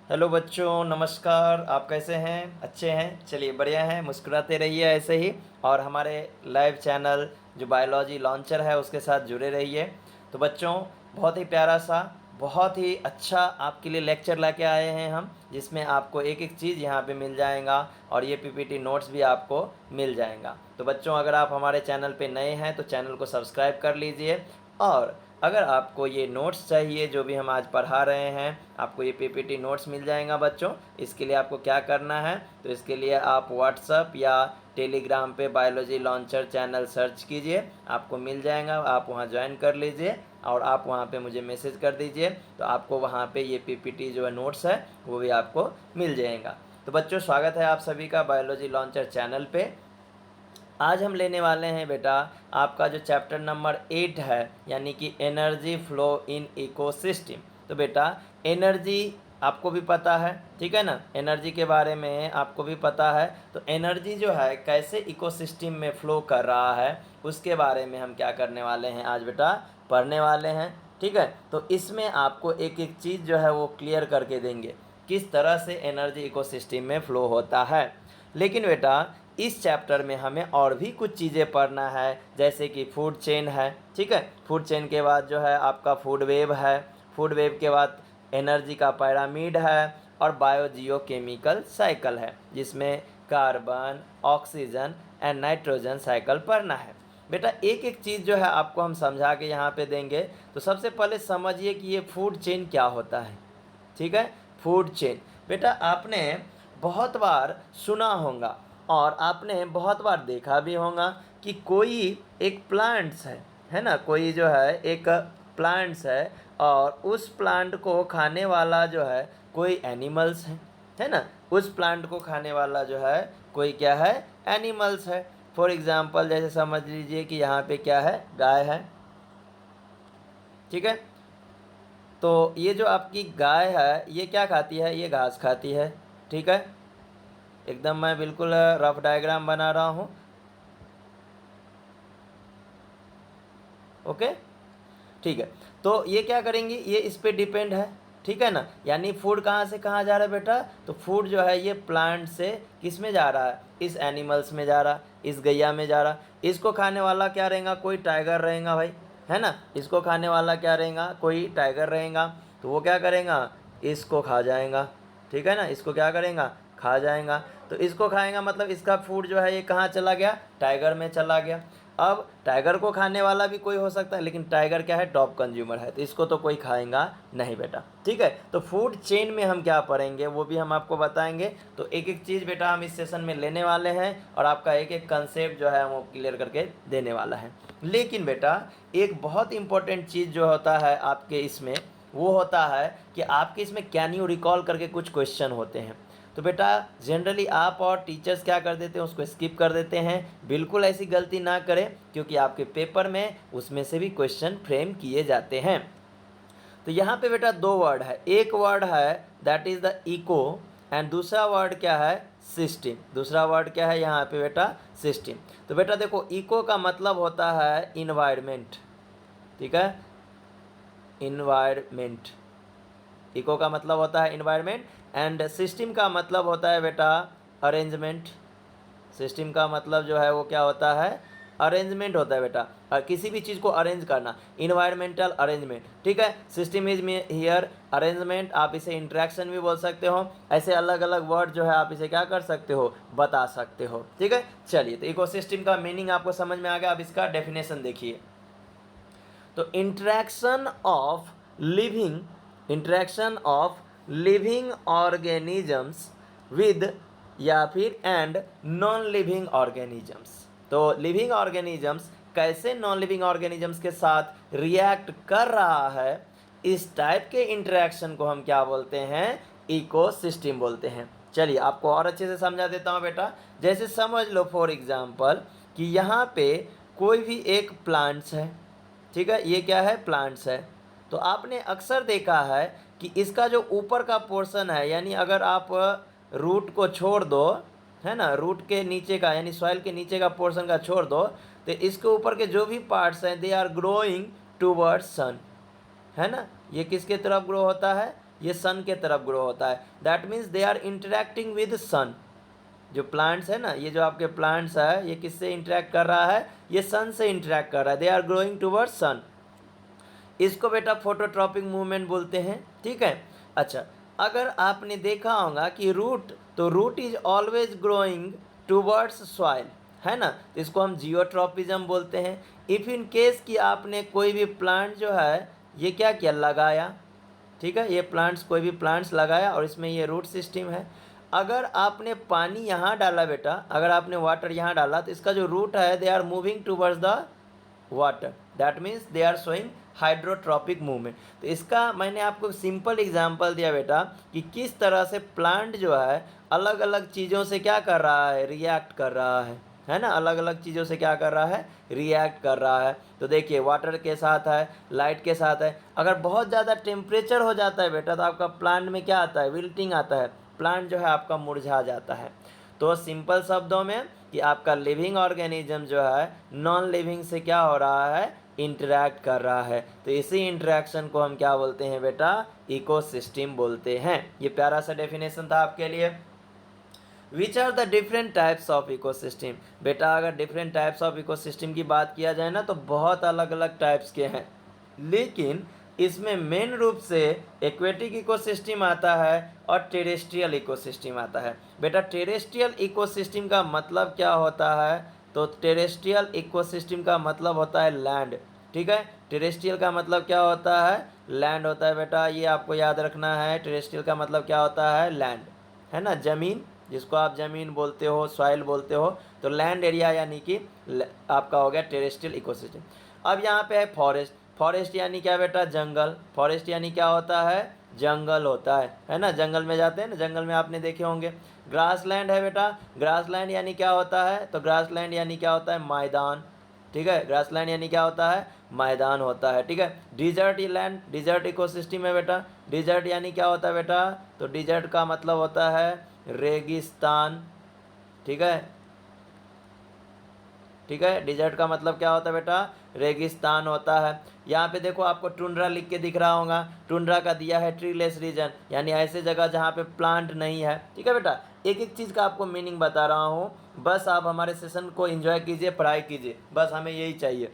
Hello बच्चों, नमस्कार। आप कैसे हैं? अच्छे हैं? चलिए, बढ़िया हैं। मुस्कुराते रहिए ऐसे ही, और हमारे लाइव चैनल जो बायोलॉजी लॉन्चर है उसके साथ जुड़े रहिए। तो बच्चों, बहुत ही प्यारा सा, बहुत ही अच्छा आपके लिए लेक्चर लेके आए हैं हम, जिसमें आपको एक एक चीज़ यहाँ पे मिल जाएगा और ये पीपीटी नोट्स भी आपको मिल जाएगा। तो बच्चों, अगर आप हमारे चैनल पे नए हैं तो चैनल को सब्सक्राइब कर लीजिए, और अगर आपको ये नोट्स चाहिए जो भी हम आज पढ़ा रहे हैं, आपको ये पीपीटी नोट्स मिल जाएगा बच्चों। इसके लिए आपको क्या करना है, तो इसके लिए आप व्हाट्सअप या टेलीग्राम पे बायोलॉजी लॉन्चर चैनल सर्च कीजिए, आपको मिल जाएगा। आप वहाँ ज्वाइन कर लीजिए और आप वहाँ पे मुझे मैसेज कर दीजिए, तो आपको वहाँ पे ये पीपीटी जो है नोट्स है वो भी आपको मिल जाएगा। तो बच्चों, स्वागत है आप सभी का बायोलॉजी लॉन्चर चैनल पे। आज हम लेने वाले हैं बेटा आपका जो चैप्टर नंबर 8 है, यानी कि एनर्जी फ्लो इन इकोसिस्टम। तो बेटा, एनर्जी आपको भी पता है, ठीक है ना? एनर्जी के बारे में आपको भी पता है। तो एनर्जी जो है कैसे इकोसिस्टम में फ़्लो कर रहा है, उसके बारे में हम क्या करने वाले हैं आज बेटा, पढ़ने वाले हैं। ठीक है, तो इसमें आपको एक एक चीज़ जो है वो क्लियर करके देंगे, किस तरह से एनर्जी इकोसिस्टम में फ़्लो होता है। लेकिन बेटा, इस चैप्टर में हमें और भी कुछ चीज़ें पढ़ना है, जैसे कि फूड चेन है, ठीक है। फूड चेन के बाद जो है आपका फूड वेव है, फूड वेव के बाद एनर्जी का पैरामिड है, और बायोजियोकेमिकल साइकिल है, जिसमें carbon, oxygen and nitrogen cycle पढ़ना है। बेटा, एक एक चीज़ जो है आपको हम समझा के यहाँ पे देंगे। तो सबसे पहले समझिए कि ये फूड चेन क्या होता है, ठीक है। फूड चेन बेटा आपने बहुत बार सुना होगा, और आपने बहुत बार देखा भी होगा कि कोई एक प्लांट्स है ना, कोई जो है एक प्लांट्स है, और उस प्लांट को खाने वाला जो है कोई एनिमल्स है ना। उस प्लांट को खाने वाला जो है कोई क्या है, एनिमल्स है। फॉर एग्जांपल जैसे समझ लीजिए कि यहाँ पे क्या है, गाय है, ठीक है। तो ये जो आपकी गाय है ये क्या खाती है, ये घास खाती है, ठीक है। एकदम मैं बिल्कुल रफ डायग्राम बना रहा हूँ, ओके, ठीक है। तो ये क्या करेंगी, ये इस पे डिपेंड है, ठीक है ना। यानी फूड कहाँ से कहाँ जा रहा है बेटा, तो फूड जो है ये प्लांट से किस में जा रहा है, इस एनिमल्स में जा रहा, इस गैया में जा रहा। इसको खाने वाला क्या रहेगा, कोई टाइगर रहेगा भाई, है ना। इसको खाने वाला क्या रहेगा, कोई टाइगर रहेगा। तो वो क्या करेगा, इसको खा जाएगा, ठीक है ना। इसको क्या करेगा, खा जाएगा। तो इसको खाएगा मतलब इसका फूड जो है ये कहाँ चला गया, टाइगर में चला गया। अब टाइगर को खाने वाला भी कोई हो सकता है, लेकिन टाइगर क्या है, टॉप कंज्यूमर है, तो इसको तो कोई खाएगा नहीं बेटा, ठीक है। तो फूड चेन में हम क्या पढ़ेंगे वो भी हम आपको बताएंगे। तो एक एक चीज़ बेटा हम इस सेशन में लेने वाले हैं, और आपका एक एक कंसेप्ट जो है वो क्लियर करके देने वाला है। लेकिन बेटा, एक बहुत इंपॉर्टेंट चीज़ जो होता है आपके इसमें, वो होता है कि आपके इसमें कैन यू रिकॉल करके कुछ क्वेश्चन होते हैं। तो बेटा जनरली आप और टीचर्स क्या कर देते हैं, उसको स्किप कर देते हैं। बिल्कुल ऐसी गलती ना करें, क्योंकि आपके पेपर में उसमें से भी क्वेश्चन फ्रेम किए जाते हैं। तो यहाँ पे बेटा दो वर्ड है, एक वर्ड है that is the eco, and दूसरा वर्ड क्या है, सिस्टम। दूसरा वर्ड क्या है यहाँ पे बेटा, सिस्टम। तो बेटा देखो, इको का मतलब होता है इन्वायरमेंट, ठीक है, इन्वायरमेंट। इको का मतलब होता है इन्वायरमेंट, एंड सिस्टम का मतलब होता है बेटा अरेंजमेंट। सिस्टम का मतलब जो है वो क्या होता है, अरेंजमेंट होता है बेटा, और किसी भी चीज़ को अरेंज करना, इन्वायरमेंटल अरेंजमेंट, ठीक है। सिस्टम इज में हियर अरेंजमेंट, आप इसे इंट्रैक्शन भी बोल सकते हो। ऐसे अलग अलग वर्ड जो है आप इसे क्या कर सकते हो, बता सकते हो, ठीक है। चलिए, तो इकोसिस्टम का मीनिंग आपको समझ में आ गया। अब इसका डेफिनेशन देखिए। तो interaction of living organisms with, या फिर एंड नॉन लिविंग ऑर्गेनिजम्स। तो लिविंग ऑर्गेनिजम्स कैसे नॉन लिविंग ऑर्गेनिजम्स के साथ रिएक्ट कर रहा है, इस टाइप के इंटरेक्शन को हम क्या बोलते हैं, इकोसिस्टम बोलते हैं। चलिए आपको और अच्छे से समझा देता हूँ बेटा। जैसे समझ लो फॉर एग्जांपल कि यहाँ पे कोई भी एक प्लांट्स है, ठीक है, ये क्या है, प्लांट्स है। तो आपने अक्सर देखा है कि इसका जो ऊपर का पोर्शन है, यानी अगर आप रूट को छोड़ दो, है ना, रूट के नीचे का यानी सॉइल के नीचे का पोर्शन का छोड़ दो, तो इसके ऊपर के जो भी पार्ट्स हैं दे आर ग्रोइंग टूवर्ड्स सन, है ना। ये किसके तरफ ग्रो होता है, ये सन के तरफ ग्रो होता है। That means they are interacting with sun. जो प्लांट्स है ना, ये जो आपके प्लांट्स है, ये किससे इंटरेक्ट कर रहा है? ये सन से इंटरेक्ट कर रहा है। दे आर ग्रोइंग टूवर्ड्स सन। इसको बेटा फोटोट्रॉपिक मूवमेंट बोलते हैं, ठीक है। अच्छा, अगर आपने देखा होगा कि रूट, तो root is always growing towards soil, है ना, तो इसको हम जियोट्रॉपिज्म बोलते हैं। इफ़ इन केस कि आपने कोई भी प्लांट जो है ये क्या किया, लगाया, ठीक है, ये प्लांट्स, कोई भी प्लांट्स लगाया और इसमें ये रूट सिस्टम है। अगर आपने पानी यहाँ डाला बेटा, अगर आपने वाटर यहाँ डाला, तो इसका जो रूट है they are moving towards the water, that means they are showing hydrotropic movement. तो इसका मैंने आपको सिंपल एग्जांपल दिया बेटा कि किस तरह से प्लांट जो है अलग अलग चीज़ों से क्या कर रहा है, रिएक्ट कर रहा है ना, अलग अलग चीज़ों से क्या कर रहा है, रिएक्ट कर रहा है। तो देखिए वाटर के साथ है, लाइट के साथ है। अगर बहुत ज़्यादा टेम्परेचर हो जाता है बेटा, तो आपका प्लांट में क्या आता है, विल्टिंग आता है, प्लांट जो है आपका मुरझा जाता है। तो सिंपल शब्दों में कि आपका लिविंग ऑर्गेनिज्म जो है नॉन लिविंग से क्या हो रहा है, इंटरैक्ट कर रहा है। तो इसी इंटरेक्शन को हम क्या बोलते हैं बेटा, इकोसिस्टम बोलते हैं। ये प्यारा सा डेफिनेशन था आपके लिए। Which are the different types of ecosystem. बेटा अगर डिफरेंट टाइप्स ऑफ इकोसिस्टम की बात किया जाए ना, तो बहुत अलग अलग टाइप्स के हैं, लेकिन इसमें मेन रूप से एक्वेटिक इकोसिस्टम आता है और टेरेस्ट्रियल इकोसिस्टम आता है। बेटा टेरेस्ट्रियल इकोसिस्टम का मतलब क्या होता है, तो टेरेस्ट्रियल इकोसिस्टम का मतलब होता है लैंड, ठीक है। टेरेस्ट्रियल का मतलब क्या होता है, लैंड होता है बेटा, ये आपको याद रखना है। टेरेस्ट्रियल का मतलब क्या होता है, लैंड, है ना, ज़मीन, जिसको आप ज़मीन बोलते हो, सॉइल बोलते हो। तो लैंड एरिया यानी कि आपका हो गया टेरेस्ट्रियल इकोसिस्टम। अब यहाँ पे है फॉरेस्ट। फॉरेस्ट यानी क्या बेटा, जंगल। फॉरेस्ट यानी क्या होता है, जंगल होता है ना, जंगल में जाते हैं ना, जंगल में आपने देखे होंगे। ग्रास लैंड है बेटा, ग्रास लैंड यानी क्या होता है, तो ग्रास लैंड यानी क्या होता है, मैदान, ठीक है। ग्रास लैंड यानी क्या होता है, मैदान होता है, ठीक है। डिजर्ट लैंड, डिजर्ट इकोसिस्टम है बेटा। डिजर्ट यानी क्या होता है बेटा, तो डिजर्ट का मतलब होता है रेगिस्तान, ठीक है, ठीक है। डिजर्ट का मतलब क्या होता है बेटा, रेगिस्तान होता है। यहाँ पे देखो आपको टुंड्रा लिख के दिख रहा होगा। टुंड्रा का दिया है ट्रीलेस रीजन, यानी ऐसे जगह जहाँ पे प्लांट नहीं है, ठीक है बेटा। एक एक चीज़ का आपको मीनिंग बता रहा हूँ, बस आप हमारे सेशन को एंजॉय कीजिए, पढ़ाई कीजिए, बस हमें यही चाहिए।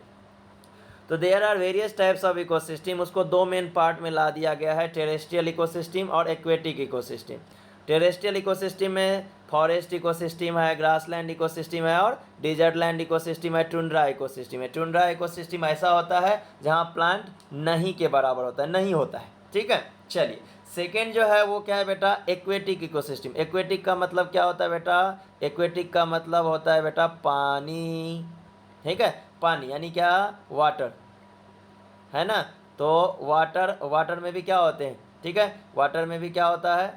तो there are various types of ecosystem, उसको दो मेन पार्ट में ला दिया गया है, टेरेस्ट्रियल इकोसिस्टम और एक्वेटिक इकोसिस्टम। टेरेस्ट्रियल इकोसिस्टम में फॉरेस्ट इकोसिस्टम है, ग्रासलैंड इकोसिस्टम है और डिजर्ट लैंड इकोसिस्टम है, टुंड्रा इकोसिस्टम है। टुंड्रा इकोसिस्टम ऐसा होता है जहाँ प्लांट नहीं के बराबर होता है, नहीं होता है, ठीक है। चलिए सेकेंड जो है वो क्या है बेटा, एक्वेटिक इकोसिस्टम। एक्वेटिक का मतलब क्या होता है बेटा, एक्वेटिक का मतलब होता है बेटा पानी, ठीक है। पानी यानी क्या, वाटर, है ना। तो वाटर, वाटर में भी क्या होते हैं, ठीक है, वाटर में भी क्या होता है,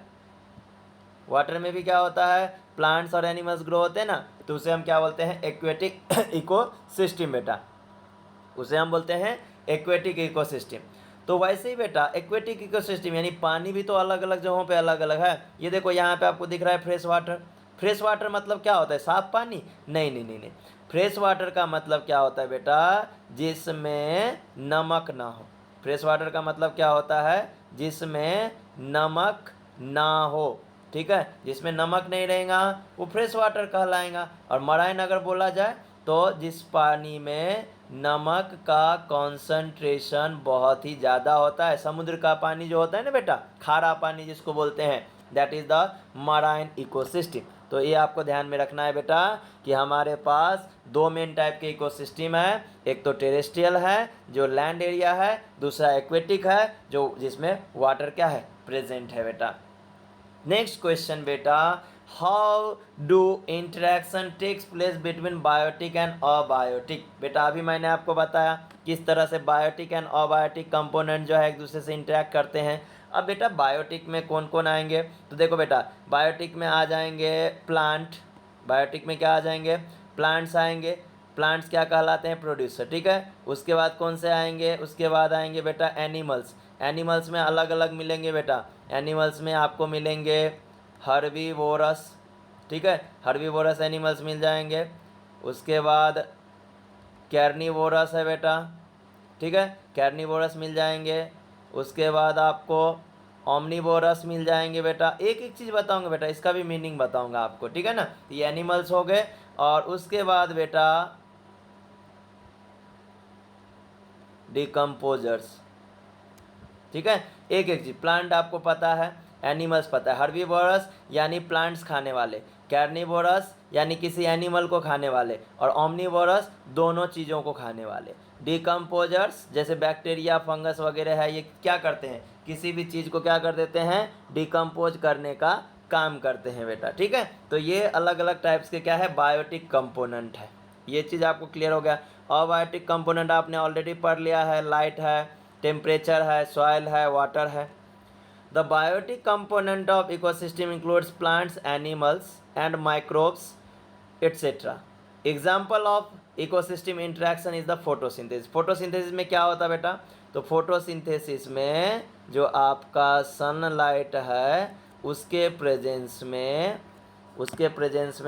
वाटर में भी क्या होता है, प्लांट्स और एनिमल्स ग्रो होते हैं ना, तो उसे हम क्या बोलते हैं, एक्वेटिक इकोसिस्टम बेटा, उसे हम बोलते हैं एक्वेटिक इकोसिस्टम। तो वैसे ही बेटा एक्वेटिक इकोसिस्टम यानी पानी भी तो अलग अलग जगहों पे अलग अलग है। ये देखो यहाँ पे आपको दिख रहा है फ्रेश वाटर। फ्रेश वाटर मतलब क्या होता है, साफ पानी? नहीं नहीं नहीं नहीं, फ्रेश वाटर का मतलब क्या होता है बेटा, जिसमें नमक ना हो। फ्रेश वाटर का मतलब क्या होता है, जिसमें नमक ना हो, ठीक है। जिसमें नमक नहीं रहेगा वो फ्रेश वाटर कहलाएगा। और मराइन अगर बोला जाए तो जिस पानी में नमक का कॉन्सेंट्रेशन बहुत ही ज़्यादा होता है, समुद्र का पानी जो होता है ना बेटा, खारा पानी जिसको बोलते हैं, that is the marine ecosystem. तो ये आपको ध्यान में रखना है बेटा कि हमारे पास दो मेन टाइप के इकोसिस्टम है, एक तो टेरेस्ट्रियल है जो लैंड एरिया है, दूसरा एक्वेटिक है जो जिसमें वाटर क्या है, प्रेजेंट है बेटा। नेक्स्ट क्वेश्चन बेटा, how do interaction takes place between biotic and abiotic. बेटा अभी मैंने आपको बताया किस तरह से बायोटिक एंड अबायोटिक कंपोनेंट जो है एक दूसरे से इंटरेक्ट करते हैं। अब बेटा बायोटिक में कौन कौन आएंगे, तो देखो बेटा बायोटिक में आ जाएंगे प्लांट, बायोटिक में क्या आ जाएंगे, प्लांट्स आएंगे। प्लांट्स क्या कहलाते हैं, प्रोड्यूसर, ठीक है। उसके बाद कौन से आएंगे, उसके बाद आएंगे बेटा एनिमल्स। एनिमल्स में अलग अलग मिलेंगे बेटा, एनिमल्स में आपको मिलेंगे हर्बीवोरस, ठीक है, हर्बीवोरस एनिमल्स मिल जाएंगे। उसके बाद कैर्निवोरस है बेटा, ठीक है, कैर्निवोरस मिल जाएंगे। उसके बाद आपको ऑमनीवोरस मिल जाएंगे बेटा। एक एक चीज़ बताऊंगा बेटा, इसका भी मीनिंग बताऊंगा आपको, ठीक है ना। ये एनिमल्स हो गए, और उसके बाद बेटा डिकम्पोजर्स, ठीक है। एक एक चीज, प्लांट आपको पता है, एनिमल्स पता है। हर्बीवोरस यानी प्लांट्स खाने वाले, कैर्निवोरस यानी किसी एनिमल को खाने वाले, और ओमनीवोरस दोनों चीज़ों को खाने वाले। डिकम्पोजर्स जैसे बैक्टीरिया, फंगस वगैरह है, ये क्या करते हैं, किसी भी चीज़ को क्या कर देते हैं, डिकम्पोज करने का काम करते हैं बेटा, ठीक है। तो ये अलग अलग टाइप्स के क्या है, बायोटिक कंपोनेंट है। ये चीज़ आपको क्लियर हो गया। अबायोटिक कंपोनेंट आपने ऑलरेडी पढ़ लिया है, लाइट है, टेम्परेचर है, सॉइल है, वाटर है। The biotic component of ecosystem includes plants, animals and microbes etcetera. Example of ecosystem interaction is the photosynthesis. Photosynthesis में क्या होता है बेटा, तो फोटोसिंथेसिस में जो आपका सनलाइट है उसके प्रेजेंस में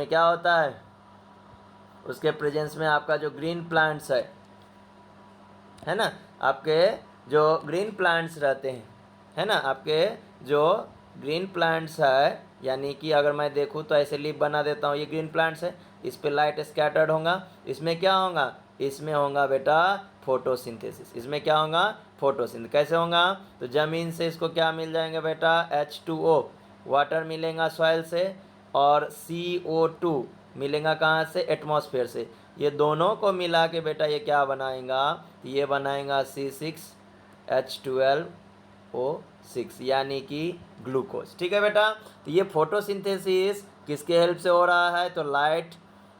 क्या होता है, उसके प्रेजेंस में आपका जो ग्रीन प्लांट्स है ना, आपके जो ग्रीन प्लांट्स रहते हैं, है ना, आपके जो ग्रीन प्लांट्स है, यानी कि अगर मैं देखूँ तो ऐसे लीफ बना देता हूँ, ये ग्रीन प्लांट्स है, इस पे लाइट स्कैटर्ड होगा, इसमें क्या होगा, इसमें होगा बेटा फोटोसिंथेसिस। इसमें क्या होगा, फोटोसिंथेसिस। कैसे होगा, तो ज़मीन से इसको क्या मिल जाएंगे बेटा, H2O, वाटर मिलेगा सॉइल से, और CO2 मिलेगा कहाँ से, एटमॉस्फेयर से। ये दोनों को मिला के बेटा ये क्या बनाएगा, ये बनाएगा C6H12O6 यानी कि ग्लूकोज, ठीक है बेटा। तो ये फोटोसिंथेसिस किसके हेल्प से हो रहा है, तो लाइट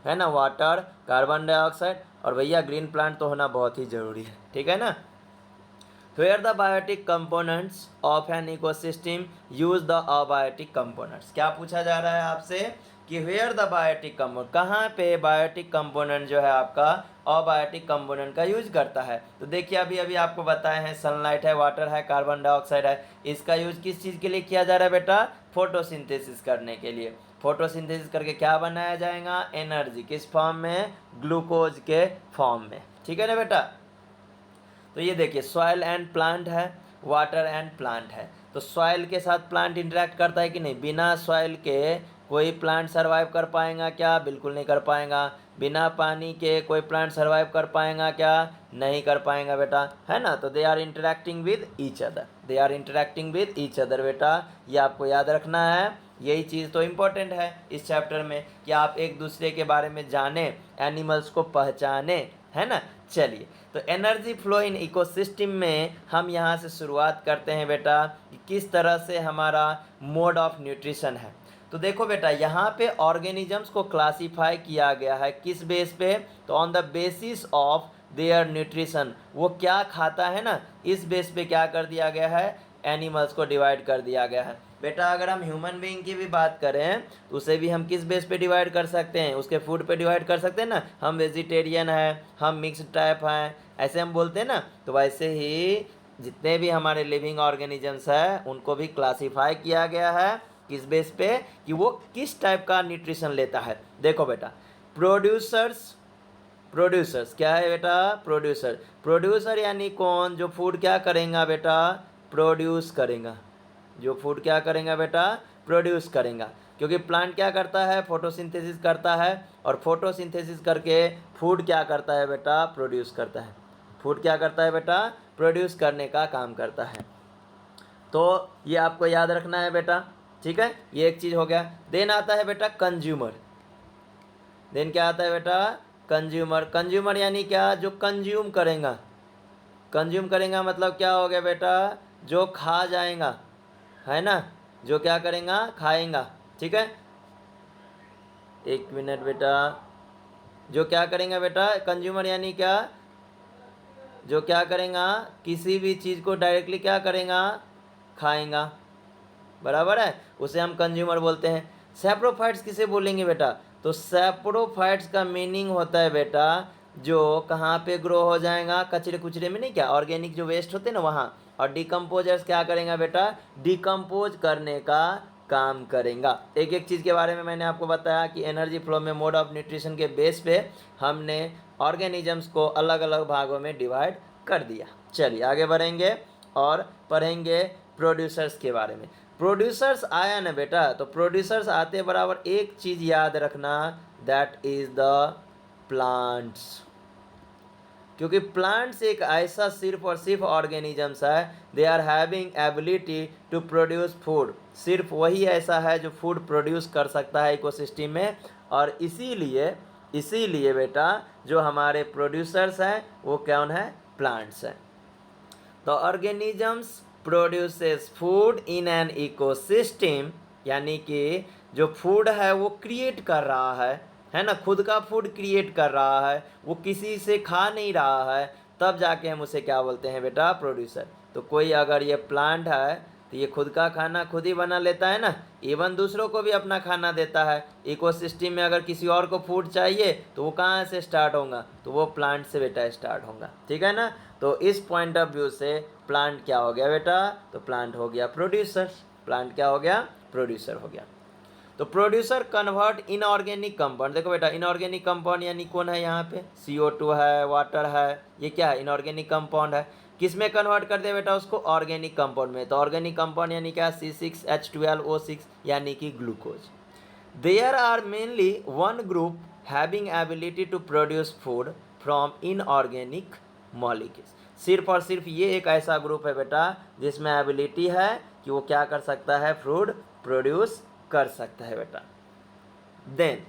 है ना, वाटर, कार्बन डाइऑक्साइड, और भैया ग्रीन प्लांट तो होना बहुत ही ज़रूरी है, ठीक है ना। Where the biotic components of an ecosystem use the abiotic components। क्या पूछा जा रहा है आपसे कि where the biotic component, कहाँ पे बायोटिक कंपोनेंट जो है आपका अबायोटिक कंपोनेंट का यूज करता है। तो देखिए अभी अभी आपको बताए हैं, सनलाइट है, वाटर है, कार्बन डाइऑक्साइड है, इसका यूज किस चीज़ के लिए किया जा रहा है बेटा, फोटोसिंथेसिस करने के लिए। फोटोसिंथेसिस करके क्या बनाया जाएगा, एनर्जी, किस फॉर्म में, ग्लूकोज के फॉर्म में, ठीक है ना बेटा। तो ये देखिए सॉइल एंड प्लांट है, वाटर एंड प्लांट है। तो सॉइल के साथ प्लांट इंटरेक्ट करता है कि नहीं, बिना सॉइल के कोई प्लांट सर्वाइव कर पाएगा क्या, बिल्कुल नहीं कर पाएगा। बिना पानी के कोई प्लांट सर्वाइव कर पाएगा क्या, नहीं कर पाएगा बेटा, है ना। तो they are interacting with each other, they are interacting with each other बेटा, ये आपको याद रखना है। यही चीज़ तो इम्पोर्टेंट है इस चैप्टर में कि आप एक दूसरे के बारे में जाने, एनिमल्स को पहचाने, है ना। चलिए, तो एनर्जी फ्लो इन इकोसिस्टम में हम यहाँ से शुरुआत करते हैं बेटा कि किस तरह से हमारा मोड ऑफ न्यूट्रिशन है। तो देखो बेटा यहाँ पे ऑर्गेनिजम्स को क्लासीफाई किया गया है किस बेस पे, तो on the basis of their nutrition, वो क्या खाता है ना, इस बेस पे क्या कर दिया गया है, एनिमल्स को डिवाइड कर दिया गया है बेटा। अगर हम ह्यूमन बीइंग की भी बात करें तो उसे भी हम किस बेस पे डिवाइड कर सकते हैं, उसके फूड पे डिवाइड कर सकते हैं ना, हम वेजिटेरियन हैं, हम मिक्स्ड टाइप हैं, ऐसे हम बोलते हैं ना। तो वैसे ही जितने भी हमारे लिविंग ऑर्गेनिजम्स हैं उनको भी क्लासीफाई किया गया है किस बेस पे, कि वो किस टाइप का न्यूट्रिशन लेता है। देखो बेटा, प्रोड्यूसर्स, प्रोड्यूसर्स क्या है बेटा, प्रोड्यूसर, प्रोड्यूसर यानी कौन, जो फूड क्या करेगा बेटा, प्रोड्यूस करेगा, जो फूड क्या करेगा बेटा, प्रोड्यूस करेगा। क्योंकि प्लांट क्या करता है, फोटोसिंथेसिस करता है, और फोटोसिंथेसिस करके फूड क्या करता है बेटा, प्रोड्यूस करता है। फूड क्या करता है बेटा, प्रोड्यूस करने का काम करता है। तो ये आपको याद रखना है बेटा, ठीक है। ये एक चीज़ हो गया। देन आता है बेटा कंज्यूमर। देन क्या आता है बेटा, कंज्यूमर। कंज्यूमर यानी क्या, जो कंज्यूम करेगा। कंज्यूम करेगा मतलब क्या हो गया बेटा, जो खा जाएगा, है ना, जो क्या करेगा, खाएगा, ठीक है। एक मिनट बेटा, जो क्या करेगा बेटा, कंज्यूमर यानी क्या, जो क्या करेगा, किसी भी चीज़ को डायरेक्टली क्या करेगा, खाएगा, बराबर है, उसे हम कंज्यूमर बोलते हैं। सैप्रोफाइट्स किसे बोलेंगे बेटा, तो सैप्रोफाइट्स का मीनिंग होता है बेटा जो कहाँ पे ग्रो हो जाएगा, कचरे कुचरे में, नहीं क्या, ऑर्गेनिक जो वेस्ट होते हैं ना वहाँ। और डिकम्पोजर्स क्या करेंगे बेटा, डिकम्पोज करने का काम करेगा। एक एक चीज़ के बारे में मैंने आपको बताया कि एनर्जी फ्लो में मोड ऑफ न्यूट्रिशन के बेस पे हमने ऑर्गेनिजम्स को अलग अलग भागों में डिवाइड कर दिया। चलिए आगे बढ़ेंगे और पढ़ेंगे प्रोड्यूसर्स के बारे में। प्रोड्यूसर्स आया ना बेटा, तो प्रोड्यूसर्स आते बराबर एक चीज़ याद रखना, दैट इज़ द प्लांट्स। क्योंकि प्लांट्स एक ऐसा सिर्फ और सिर्फ ऑर्गेनिजम्स है, they are having ability to produce food. सिर्फ वही ऐसा है जो फूड प्रोड्यूस कर सकता है इकोसिस्टम में, और इसीलिए बेटा जो हमारे प्रोड्यूसर्स हैं वो कौन है? प्लांट्स हैं। तो organisms produces food in an ecosystem, यानी कि जो फूड है वो क्रिएट कर रहा है ना, खुद का फूड क्रिएट कर रहा है, वो किसी से खा नहीं रहा है, तब जाके हम उसे क्या बोलते हैं बेटा? प्रोड्यूसर। तो कोई अगर ये प्लांट है तो ये खुद का खाना खुद ही बना लेता है ना, इवन दूसरों को भी अपना खाना देता है। इकोसिस्टम में अगर किसी और को फूड चाहिए तो वो कहाँ से स्टार्ट होगा? तो वो प्लांट से बेटा स्टार्ट होगा, ठीक है ना। तो इस पॉइंट ऑफ व्यू से प्लांट क्या हो गया बेटा? तो प्लांट हो गया प्रोड्यूसर। प्लांट क्या हो गया? प्रोड्यूसर हो गया। तो प्रोड्यूसर कन्वर्ट इनऑर्गेनिक कंपाउंड, देखो बेटा इनऑर्गेनिक कंपाउंड यानी कौन है यहाँ पे? CO2 है, वाटर है, ये क्या है? इनऑर्गेनिक कंपाउंड है। किस में कन्वर्ट कर दे बेटा उसको? ऑर्गेनिक कंपाउंड में। तो ऑर्गेनिक कंपाउंड यानी क्या? C6H12O6 यानी कि glucose. There are mainly one group having ability to produce food from inorganic molecules. सिर्फ और सिर्फ ये एक ऐसा ग्रुप है बेटा जिसमें एबिलिटी है कि वो क्या कर सकता है? फूड प्रोड्यूस कर सकता है बेटा। देन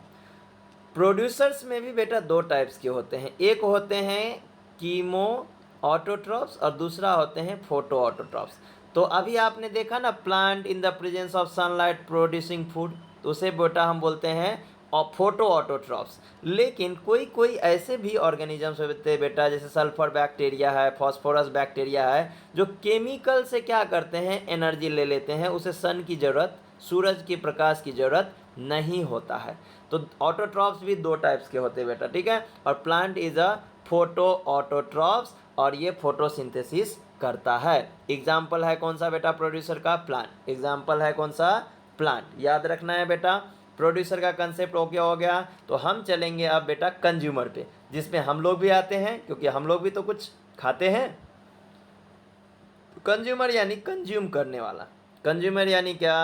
प्रोड्यूसर्स में भी बेटा दो टाइप्स के होते हैं, एक होते हैं कीमो ऑटोट्रॉप्स और दूसरा होते हैं फोटो ऑटोट्रॉप्स। तो अभी आपने देखा ना, plant in the presence of sunlight producing food, तो उसे बेटा हम बोलते हैं फोटो ऑटोट्रॉप्स। लेकिन कोई कोई ऐसे भी ऑर्गेनिजम्स होते हैं बेटा, जैसे सल्फर बैक्टीरिया है, फॉस्फोरस बैक्टीरिया है, जो केमिकल से क्या करते हैं? एनर्जी ले लेते हैं, उसे सन की ज़रूरत, सूरज के प्रकाश की ज़रूरत नहीं होता है। तो ऑटोट्रॉप्स भी दो टाइप्स के होते हैं बेटा, ठीक है। और plant is a photo autotrophs, और ये फोटोसिंथेसिस करता है। एग्जाम्पल है कौन सा बेटा? प्रोड्यूसर का प्लांट। एग्जाम्पल है कौन सा? प्लांट। याद रखना है बेटा। प्रोड्यूसर का कंसेप्ट हो गया। तो हम चलेंगे अब बेटा कंज्यूमर पे, जिसमें हम लोग भी आते हैं, क्योंकि हम लोग भी तो कुछ खाते हैं। कंज्यूमर यानी कंज्यूम करने वाला। कंज्यूमर यानी क्या?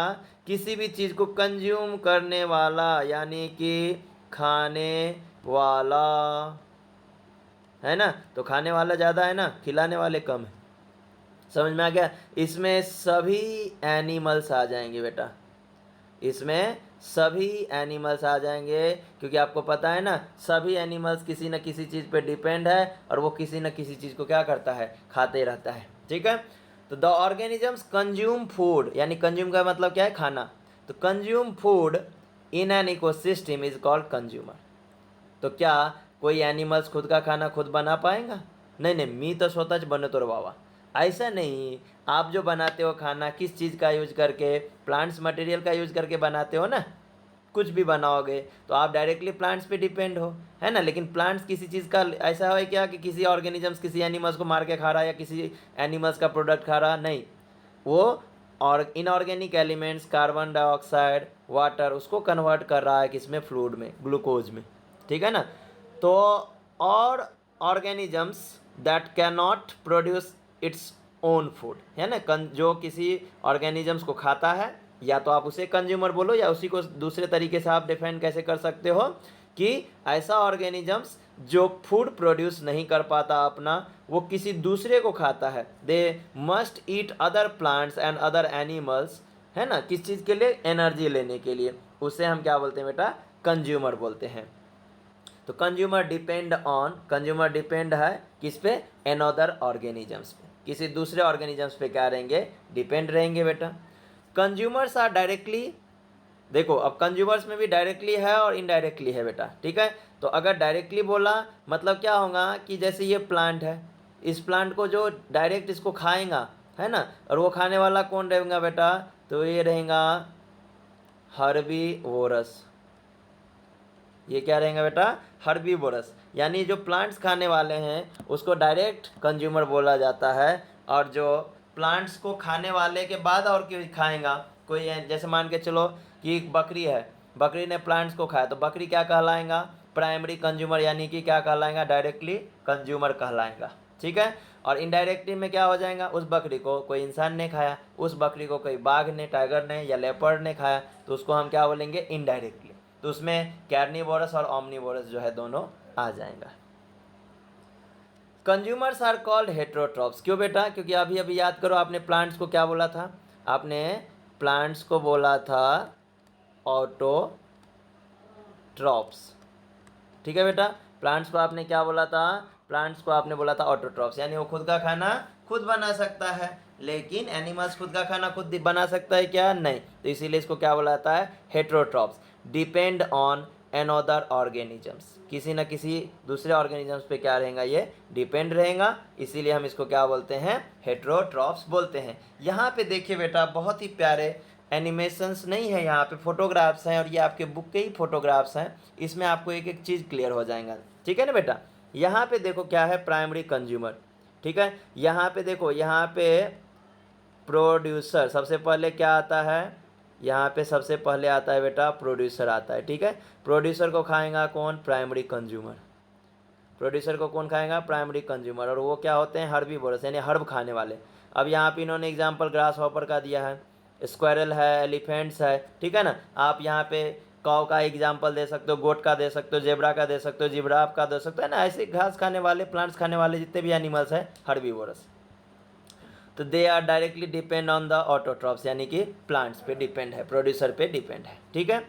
किसी भी चीज़ को कंज्यूम करने वाला, यानी कि खाने वाला, है ना। तो खाने वाला ज़्यादा है ना, खिलाने वाले कम है। समझ में आ गया? इसमें सभी एनिमल्स आ जाएंगे बेटा, इसमें सभी एनिमल्स आ जाएंगे, क्योंकि आपको पता है ना, सभी एनिमल्स किसी न किसी चीज़ पे डिपेंड है, और वो किसी न किसी चीज़ को क्या करता है? खाते रहता है, ठीक है। तो द ऑर्गेनिजम्स कंज्यूम फूड, यानी कंज्यूम का मतलब क्या है? खाना। तो consume food in an ecosystem is called consumer. तो क्या कोई एनिमल्स खुद का खाना खुद बना पाएगा? नहीं नहीं, मी तो स्वतः बने तो बाबा, ऐसा नहीं। आप जो बनाते हो खाना किस चीज़ का यूज करके? प्लांट्स मटेरियल का यूज करके बनाते हो ना। कुछ भी बनाओगे तो आप डायरेक्टली प्लांट्स पे डिपेंड हो, है ना। लेकिन प्लांट्स किसी चीज़ का ऐसा है क्या कि किसी ऑर्गेनिजम्स किसी एनिमल्स को मार के खा रहा है, या किसी एनिमल्स का प्रोडक्ट खा रहा? नहीं, वो और inorganic elements, carbon dioxide, water, उसको कन्वर्ट कर रहा है किसमें? फ्लूइड में, ग्लूकोज में, ठीक है ना। तो और organisms that can not produce its own food, है ना। जो किसी ऑर्गेनिजम्स को खाता है, या तो आप उसे कंज्यूमर बोलो, या उसी को दूसरे तरीके से आप डिफाइन कैसे कर सकते हो कि ऐसा ऑर्गेनिजम्स जो फूड प्रोड्यूस नहीं कर पाता अपना, वो किसी दूसरे को खाता है। They must eat other plants and other animals, है ना। किस चीज़ के लिए? एनर्जी लेने के लिए। उसे हम क्या बोलते हैं बेटा? कंज्यूमर बोलते हैं। तो कंज्यूमर डिपेंड है किस पे? अनदर ऑर्गेनिजम्स पे, किसी दूसरे ऑर्गेनिजम्स पे क्या रहेंगे? डिपेंड रहेंगे बेटा। कंज्यूमर्स आर डायरेक्टली, देखो अब कंज्यूमर्स में भी डायरेक्टली है और इनडायरेक्टली है बेटा, ठीक है। तो अगर डायरेक्टली बोला मतलब क्या होगा कि जैसे ये प्लांट है, इस प्लांट को जो डायरेक्ट इसको खाएगा, है ना, और वो खाने वाला कौन रहेगा बेटा? तो ये रहेगा हर्बीवोरस। ये क्या रहेगा बेटा? हर्बीवोरस। यानी जो प्लांट्स खाने वाले हैं उसको डायरेक्ट कंज्यूमर बोला जाता है, और जो प्लांट्स को खाने वाले के बाद और क्यों खाएगा, कोई जैसे मान के चलो कि एक बकरी है, बकरी ने प्लांट्स को खाया, तो बकरी क्या कहलाएगा? प्राइमरी कंज्यूमर, यानी कि क्या कहलाएगा? डायरेक्टली कंज्यूमर कहलाएगा, ठीक है। और इनडायरेक्टली में क्या हो जाएगा, उस बकरी को कोई इंसान ने खाया, उस बकरी को कोई बाघ ने, टाइगर ने या लेपर्ड ने खाया, तो उसको हम क्या बोलेंगे, इनडायरेक्टली। तो उसमें कैर्निवोरस और ओमनिवोरस जो है दोनों आ जाएगा। Consumers are called heterotrophs. क्यों बेटा, क्योंकि अभी अभी याद करो, आपने प्लांट्स को क्या बोला था, आपने प्लांट्स को बोला था ऑटोट्रॉप्स। ठीक है बेटा, प्लांट्स को आपने क्या बोला था, प्लांट्स को आपने बोला था ऑटोट्रॉप्स, यानी वो खुद का खाना खुद बना सकता है। लेकिन एनिमल्स खुद का खाना खुद बना सकता है क्या, नहीं। तो इसीलिए इसको क्या बोला जाता है, heterotrophs. Depend on another organisms, किसी न किसी दूसरे ऑर्गेनिजम्स पे क्या रहेगा, ये डिपेंड रहेगा, इसीलिए हम इसको क्या बोलते हैं, हेट्रोट्रॉप्स बोलते हैं। यहाँ पे देखिए बेटा, बहुत ही प्यारे एनिमेशंस नहीं है, यहाँ पे फोटोग्राफ्स हैं, और ये आपके बुक के ही फोटोग्राफ्स हैं। इसमें आपको एक एक चीज़ क्लियर हो जाएगा, ठीक है ना बेटा। यहाँ पे देखो क्या है, प्राइमरी कंज्यूमर, ठीक है। यहाँ पे देखो, यहाँ पे प्रोड्यूसर सबसे पहले क्या आता है, यहाँ पे सबसे पहले आता है बेटा प्रोड्यूसर आता है, ठीक है। प्रोड्यूसर को खाएगा कौन, प्राइमरी कंज्यूमर। प्रोड्यूसर को कौन खाएगा, प्राइमरी कंज्यूमर। और वो क्या होते हैं, हर्बीवोरस, यानी हर्ब खाने वाले। अब यहाँ पे इन्होंने एग्जांपल ग्रास हॉपर का दिया है, स्क्वायरल है, एलिफेंट्स है, ठीक है ना। आप यहाँ पे काऊ का एग्जांपल दे सकते हो, गोट का दे सकते हो, जेब्रा का दे सकते हो, जिब्राफ का दे सकते हो, है ना। ऐसे घास खाने वाले, प्लांट्स खाने वाले जितने भी एनिमल्स हैं, हर्बीवोरस। तो they are directly depend on the autotrophs, यानी कि प्लांट्स पे डिपेंड है, प्रोड्यूसर पे डिपेंड है, ठीक है।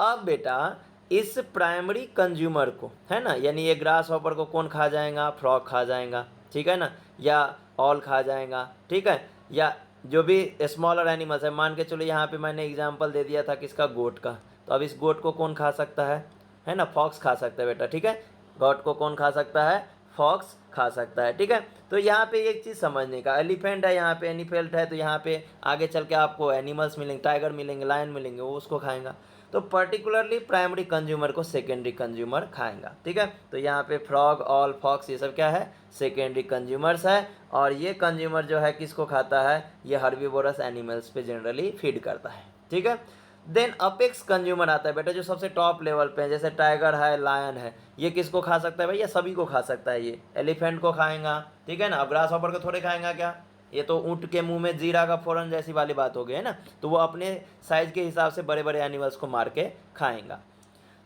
अब बेटा इस प्राइमरी कंज्यूमर को, है ना, यानी ये ग्रास हॉपर को कौन खा जाएगा, फ्रॉग खा जाएगा, ठीक है ना, या ऑल खा जाएगा, ठीक है, या जो भी स्मॉलर एनिमल्स है। मान के चलो यहाँ पे मैंने एग्जांपल दे दिया था किसका, गोट का। तो अब इस गोट को कौन खा सकता है ना, फॉक्स खा सकता है बेटा, ठीक है। गोट को कौन खा सकता है, फॉक्स खा सकता है, ठीक है। तो यहाँ पे एक चीज़ समझने का, एलिफेंट है यहाँ पे, एनिफेल्ट है, तो यहाँ पे आगे चल के आपको एनिमल्स मिलेंगे, टाइगर मिलेंगे, लायन मिलेंगे, वो उसको खाएंगा। तो पर्टिकुलरली प्राइमरी कंज्यूमर को सेकेंडरी कंज्यूमर खाएंगा, ठीक है। तो यहाँ पे फ्रॉग, ऑल, फॉक्स, ये सब क्या है, सेकेंडरी कंज्यूमर्स है। और ये कंज्यूमर जो है किसको खाता है, ये हर्बीवोरस एनिमल्स पे जनरली फीड करता है, ठीक है। देन अपेक्स कंज्यूमर आता है बेटा, जो सबसे टॉप लेवल पे है, जैसे टाइगर है, लायन है, ये किसको खा सकता है भैया, सभी को खा सकता है। ये एलिफेंट को खाएगा, ठीक है ना। अब ग्रास हॉपर को थोड़े खाएगा क्या, ये तो ऊँट के मुंह में जीरा का फोरन जैसी वाली बात हो गई है ना। तो वो अपने साइज के हिसाब से बड़े बड़े एनिमल्स को मार के खाएगा।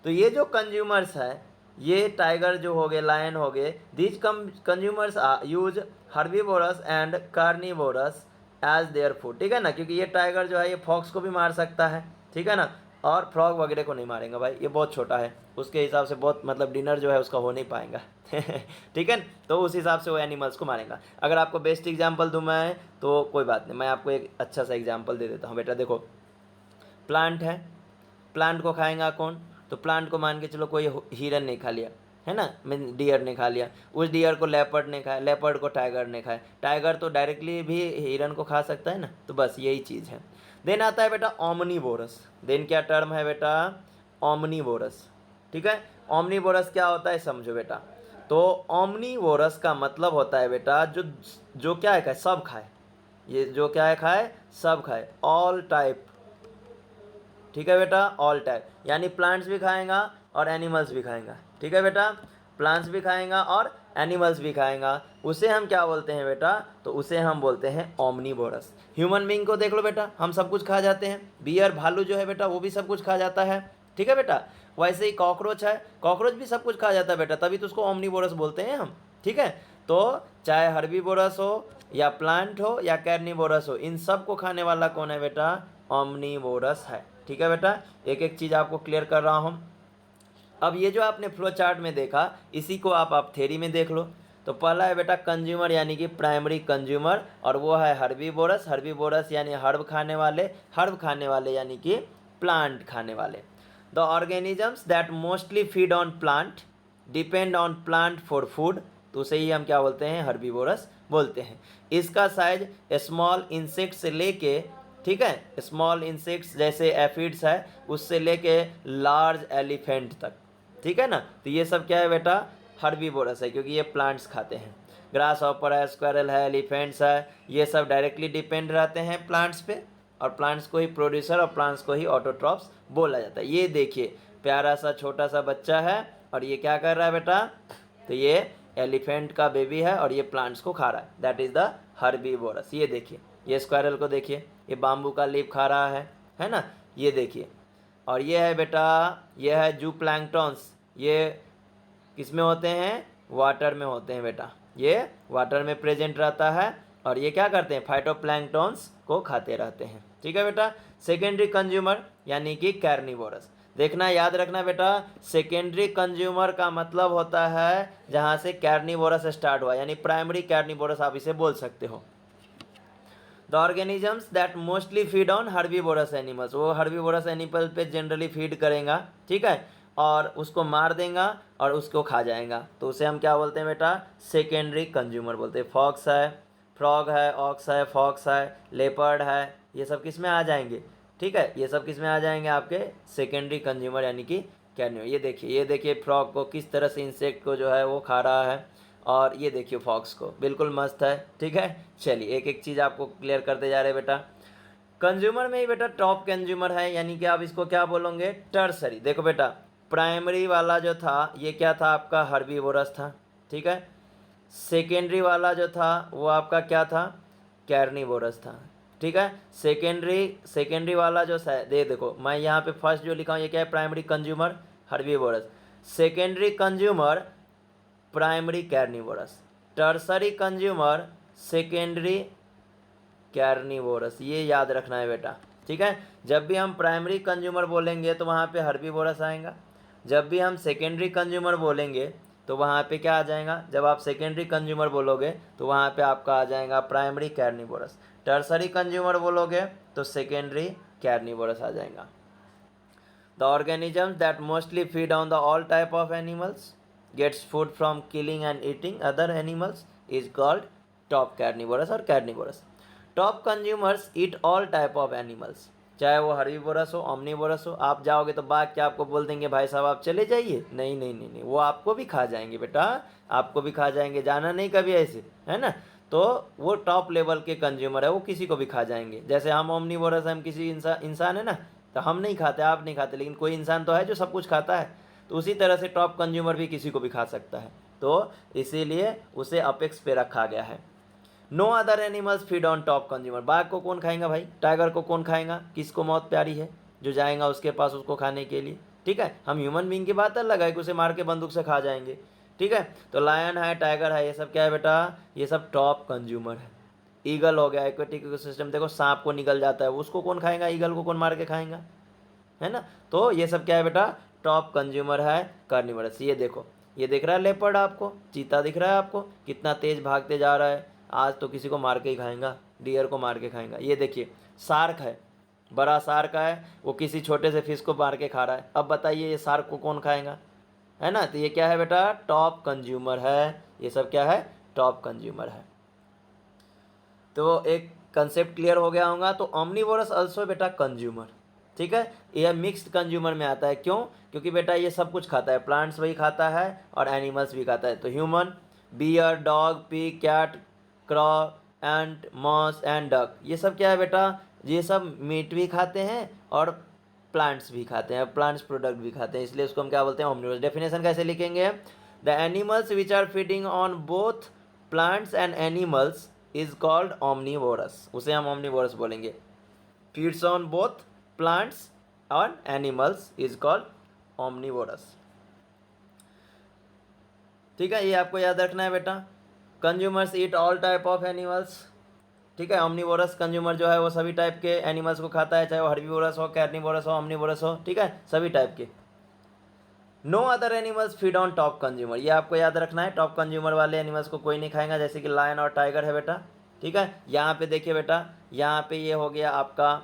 तो ये जो कंज्यूमर्स है, ये टाइगर जो हो गए, लायन हो गए, these consumers use herbivorous and carnivorous as their food, ठीक है ना। क्योंकि ये टाइगर जो है ये फॉक्स को भी मार सकता है, ठीक है ना, और फ्रॉग वगैरह को नहीं मारेगा भाई, ये बहुत छोटा है, उसके हिसाब से बहुत मतलब डिनर जो है उसका हो नहीं पाएगा ठीक है। तो उस हिसाब से वो एनिमल्स को मारेगा। अगर आपको बेस्ट एग्जांपल दूँ मैं, तो कोई बात नहीं, मैं आपको एक अच्छा सा एग्जांपल दे देता हूँ बेटा। देखो प्लांट है, प्लांट को खाएगा कौन, तो प्लांट को मान के चलो कोई हिरन ने खा लिया, है ना, मीन डियर ने खा लिया, उस डियर को लेपर्ड ने खाया, लेपर्ड को टाइगर ने खाया, टाइगर तो डायरेक्टली भी हिरन को खा सकता है ना। तो बस यही चीज़ है। देन आता है बेटा ओमनीवोरस। देन क्या टर्म है बेटा, ओमनीवोरस, ठीक है। ओमनीवोरस क्या होता है समझो बेटा। तो ओमनीवोरस का मतलब होता है बेटा जो जो क्या है खाए, सब खाए। ये जो क्या है खाए, सब खाए, ऑल टाइप, ठीक है बेटा, ऑल टाइप, यानी प्लांट्स भी खाएगा और एनिमल्स भी खाएगा, ठीक है बेटा। प्लांट्स भी खाएगा और एनिमल्स भी खाएगा, उसे हम क्या बोलते हैं बेटा, तो उसे हम बोलते हैं ओमनीवोरस। ह्यूमन बीइंग को देख लो बेटा, हम सब कुछ खा जाते हैं। बियर, भालू जो है बेटा वो भी सब कुछ खा जाता है, ठीक है बेटा। वैसे ही कॉकरोच है, कॉकरोच भी सब कुछ खा जाता है बेटा, तभी तो उसको ओमनीवोरस बोलते हैं हम, ठीक है। तो चाहे हर्बीवोरस हो या प्लांट हो या कैर्निवोरस हो, इन सब को खाने वाला कौन है बेटा, ओमनीवोरस है, ठीक है बेटा। एक एक चीज़ आपको क्लियर कर रहा हूँ। अब ये जो आपने फ्लो चार्ट में देखा, इसी को आप थ्योरी में देख लो। तो पहला है बेटा कंज्यूमर, यानी कि प्राइमरी कंज्यूमर, और वो है हर्बीवोरस। हर्बीवोरस यानी हर्ब खाने वाले, हर्ब खाने वाले यानी कि प्लांट खाने वाले। The organisms that mostly feed on plant depend on plant for food, तो उसे ही हम क्या बोलते हैं, हर्बीवोरस बोलते हैं। इसका साइज स्मॉल इंसेक्ट से लेके, ठीक है, स्मॉल इंसेक्ट्स जैसे एफिड्स है उससे लेके लार्ज एलिफेंट तक, ठीक है ना। तो ये सब क्या है बेटा, हर्बीवोरस है, क्योंकि ये प्लांट्स खाते हैं। ग्रास हॉपर है, स्क्वायरल है, एलिफेंट्स है, ये सब डायरेक्टली डिपेंड रहते हैं प्लांट्स पे, और प्लांट्स को ही प्रोड्यूसर और प्लांट्स को ही ऑटोट्रॉप्स बोला जाता है। ये देखिए प्यारा सा छोटा सा बच्चा है, और ये क्या कर रहा है बेटा, तो ये एलिफेंट का बेबी है और ये प्लांट्स को खा रहा है, दैट इज़ द हर्बीवोरस। ये देखिए, ये स्क्वायरल को देखिए, ये बाम्बू का लीफ खा रहा है ना, ये देखिए। और ये है बेटा, ये है जू प्लैंक्टॉन्स, ये किस में होते हैं, वाटर में होते हैं बेटा, ये वाटर में प्रेजेंट रहता है और ये क्या करते हैं, फाइटोप्लैंक्टॉन्स को खाते रहते हैं। ठीक है बेटा। सेकेंडरी कंज्यूमर यानी कि कैर्निवोरस, देखना याद रखना बेटा, सेकेंडरी कंज्यूमर का मतलब होता है जहाँ से कैर्निवोरस स्टार्ट हुआ, यानी प्राइमरी कैर्निवोरस आप इसे बोल सकते हो। The organisms that mostly feed on herbivorous animals, वो हर्बीवोरस एनिमल पे जनरली फीड करेगा, ठीक है, और उसको मार देगा और उसको खा जाएगा, तो उसे हम क्या बोलते हैं बेटा, सेकेंडरी कंज्यूमर बोलते हैं। फॉक्स है, फ्रॉग है, ऑक्स है, फॉक्स है, लेपर्ड है, ये सब किस में आ जाएंगे, ठीक है, ये सब किस में आ जाएंगे, आपके सेकेंडरी कंज्यूमर यानी कि कैर्निवोरस। ये देखिए फ्रॉग को किस तरह से इंसेक्ट को जो है वो खा रहा है, और ये देखिए फॉक्स को, बिल्कुल मस्त है। ठीक है, चलिए एक एक चीज़ आपको क्लियर करते जा रहे हैं बेटा। कंज्यूमर में ही बेटा टॉप कंज्यूमर है, यानी कि आप इसको क्या बोलोगे, टर्सरी। देखो बेटा, प्राइमरी वाला जो था ये क्या था, आपका हर्बीवोरस था, ठीक है। सेकेंडरी वाला जो था वो आपका क्या था, कैर्निवोरस था, ठीक है। सेकेंडरी वाला जो देखो मैं यहाँ पे फर्स्ट जो लिखा हूँ ये क्या है, primary consumer herbivorous, secondary consumer primary carnivorous, tertiary consumer secondary carnivorous, ये याद रखना है बेटा, ठीक है। जब भी हम प्राइमरी कंज्यूमर बोलेंगे तो वहाँ पे हर्बीवोरस आएगा, जब भी हम सेकेंडरी कंज्यूमर बोलेंगे तो वहाँ पे क्या आ जाएगा, जब आप सेकेंडरी कंज्यूमर बोलोगे तो वहाँ पे आपका आ जाएगा प्राइमरी कैर्निवोरस, टर्सरी कंज्यूमर बोलोगे तो सेकेंडरी कैर्निवोरस आ जाएगा। The organisms that mostly feed on the all type of animals gets food from killing and eating other animals is called top carnivorous और carnivorous. Top consumers eat all type of animals, चाहे वो herbivorous हो, omnivorous हो। आप जाओगे तो बाघ क्या आपको बोल देंगे भाई साहब आप चले जाइए, नहीं नहीं नहीं नहीं, वो आपको भी खा जाएंगे बेटा, आपको भी खा जाएंगे, जाना नहीं कभी ऐसे, है ना। तो वो टॉप लेवल के कंज्यूमर है, वो किसी को भी खा जाएंगे। जैसे हम ओमनीवोरस, हम किसी इंसान है ना, तो हम नहीं खाते, आप नहीं खाते, लेकिन कोई इंसान तो है जो सब कुछ खाता है, तो उसी तरह से टॉप कंज्यूमर भी किसी को भी खा सकता है, तो इसीलिए उसे अपेक्स पे रखा गया है। No other animals feed on top consumer, बाघ को कौन खाएगा भाई, टाइगर को कौन खाएगा, किसको मौत प्यारी है, जो जाएगा उसके पास उसको खाने के लिए, ठीक है। हम ह्यूमन बींग की बात अलग है कि उसे मार के बंदूक से खा जाएंगे, ठीक है। तो लायन है, टाइगर है, ये सब क्या है बेटा, ये सब टॉप कंज्यूमर है। ईगल हो गया, एक्वेटिक इकोसिस्टम, देखो सांप को निगल जाता है, उसको कौन खाएगा, ईगल को कौन मार के खाएगा, है ना। तो ये सब क्या है बेटा, टॉप कंज्यूमर है कार्निवोरस। ये देखो, ये दिख रहा है लेपर्ड आपको, चीता दिख रहा है आपको, कितना तेज भागते जा रहा है, आज तो किसी को मार के ही खाएगा, डियर को मार के खाएगा। ये देखिए शार्क है, बड़ा शार्क है, वो किसी छोटे से फिश को मार के खा रहा है। अब बताइए ये शार्क को कौन खाएगा, है ना। तो ये क्या है बेटा, टॉप कंज्यूमर है, ये सब क्या है, टॉप कंज्यूमर है। तो एक कंसेप्ट क्लियर हो गया होगा। तो ओमनीवोरस अल्सो बेटा कंज्यूमर, ठीक है, यह मिक्स्ड कंज्यूमर में आता है। क्यों, क्योंकि बेटा ये सब कुछ खाता है, प्लांट्स भी खाता है और एनिमल्स भी खाता है। तो human, bear, dog, pig, cat, crow, ant, moth and duck, ये सब क्या है बेटा, ये सब मीट भी खाते हैं और प्लांट्स भी खाते हैं, प्लांट्स प्रोडक्ट भी खाते हैं, इसलिए उसको हम क्या बोलते हैं, ओमनीवोरस। डेफिनेशन कैसे लिखेंगे, the animals which are feeding on both plants and animals is called omnivorous, उसे हम ओमनीवोरस बोलेंगे। फीड्स ऑन बोथ प्लांट्स और एनिमल्स इज कॉल्ड ओमनीवोरस, ठीक है, ये आपको याद रखना है बेटा। Consumers eat all type of animals, ठीक है। ओमनीवोरस कंज्यूमर जो है वो सभी टाइप के एनिमल्स को खाता है, चाहे वो हर्बीवोरस हो, कैर्निवोरस हो, ओमनीवोरस हो, ठीक है, सभी टाइप के। No other animals feed on top consumer, ये आपको याद रखना है, टॉप कंज्यूमर वाले एनिमल्स को कोई नहीं खाएगा, जैसे कि लायन और टाइगर है बेटा, ठीक है। यहाँ पे देखिए बेटा, यहाँ पे ये हो गया आपका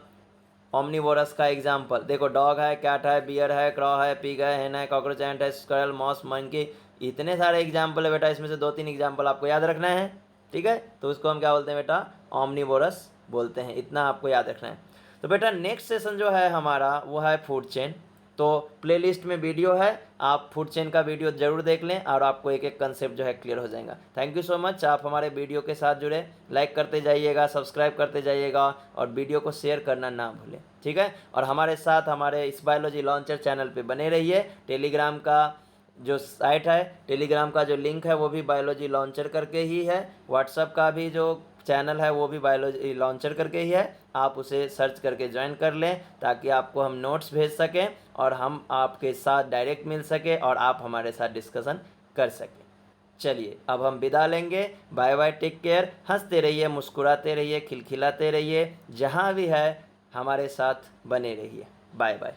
ओमनीवोरस का एग्जाम्पल। देखो डॉग है, कैट है, बियर है, क्रॉ है, पिग है, हेन है, कॉकरोच, एंट है, स्क्वेरल, मॉस, मंकी, इतने सारे एग्जाम्पल है बेटा, इसमें से 2-3 एग्जाम्पल आपको याद रखना है, ठीक है। तो उसको हम क्या बोलते हैं बेटा, ओमनीवोरस बोलते हैं, इतना आपको याद रखना है। तो बेटा नेक्स्ट सेशन जो है हमारा वो है फूड चेन। तो प्लेलिस्ट में वीडियो है, आप फूड चेन का वीडियो जरूर देख लें और आपको एक एक कंसेप्ट जो है क्लियर हो जाएगा। थैंक यू सो मच, आप हमारे वीडियो के साथ जुड़े, लाइक करते जाइएगा, सब्सक्राइब करते जाइएगा और वीडियो को शेयर करना ना भूलें, ठीक है। और हमारे साथ हमारे इस बायोलॉजी लॉन्चर चैनल पे बने रहिए, टेलीग्राम का जो साइट है, टेलीग्राम का जो लिंक है वो भी बायोलॉजी लॉन्चर करके ही है, व्हाट्सअप का भी जो चैनल है वो भी बायोलॉजी लॉन्चर करके ही है। आप उसे सर्च करके ज्वाइन कर लें ताकि आपको हम नोट्स भेज सकें और हम आपके साथ डायरेक्ट मिल सके और आप हमारे साथ डिस्कशन कर सकें। चलिए अब हम विदा लेंगे। Bye bye, take care. हंसते रहिए, मुस्कुराते रहिए, खिलखिलाते रहिए, जहाँ भी है हमारे साथ बने रहिए। Bye bye.